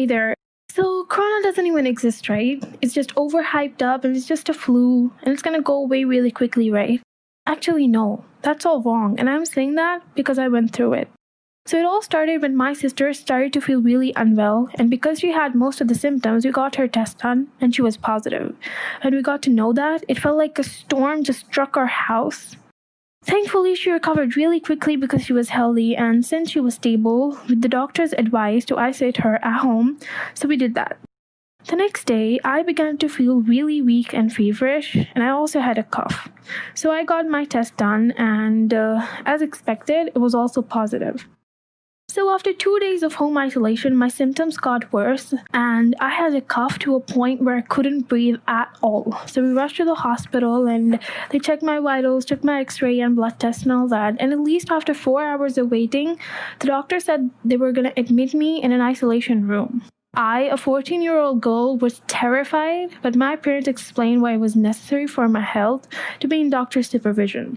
there. So Corona doesn't even exist, right? It's just overhyped up and it's just a flu and it's gonna go away really quickly, right? Actually, no. That's all wrong. And I'm saying that because I went through it. So it all started when my sister started to feel really unwell, and because she had most of the symptoms, we got her test done and she was positive. When we got to know that, it felt like a storm just struck our house. Thankfully, she recovered really quickly because she was healthy, and since she was stable, with the doctor's advice to isolate her at home, so we did that. The next day, I began to feel really weak and feverish, and I also had a cough. So I got my test done, and as expected, it was also positive. So after 2 days of home isolation, my symptoms got worse and I had a cough to a point where I couldn't breathe at all. So we rushed to the hospital and they checked my vitals, took my x-ray and blood test and all that. And at least after 4 hours of waiting, the doctor said they were going to admit me in an isolation room. I, a 14-year-old girl, was terrified, but my parents explained why it was necessary for my health to be in doctor's supervision.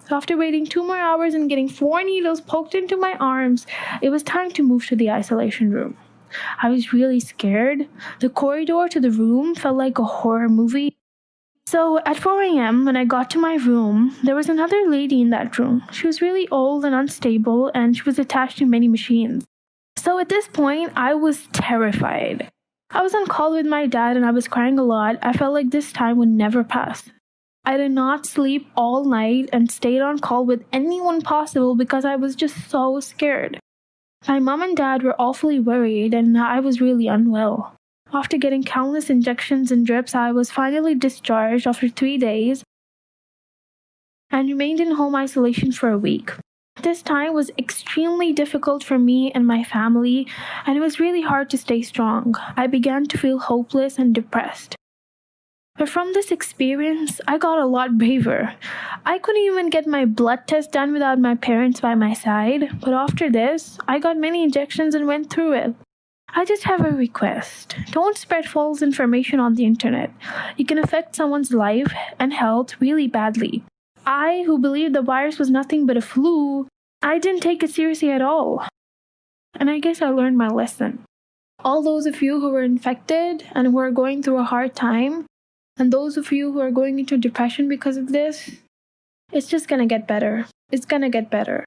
So after waiting 2 more hours and getting 4 needles poked into my arms, it was time to move to the isolation room. I was really scared. The corridor to the room felt like a horror movie. So at 4 a.m., when I got to my room, there was another lady in that room. She was really old and unstable, and she was attached to many machines. So at this point, I was terrified. I was on call with my dad and I was crying a lot. I felt like this time would never pass. I did not sleep all night and stayed on call with anyone possible because I was just so scared. My mom and dad were awfully worried and I was really unwell. After getting countless injections and drips, I was finally discharged after 3 days and remained in home isolation for a week. This time was extremely difficult for me and my family, and it was really hard to stay strong. I began to feel hopeless and depressed. But from this experience, I got a lot braver. I couldn't even get my blood test done without my parents by my side, but after this, I got many injections and went through it. I just have a request. Don't spread false information on the internet. It can affect someone's life and health really badly. I, who believed the virus was nothing but a flu, I didn't take it seriously at all. And I guess I learned my lesson. All those of you who were infected and who are going through a hard time, and those of you who are going into depression because of this, it's just gonna get better. It's gonna get better.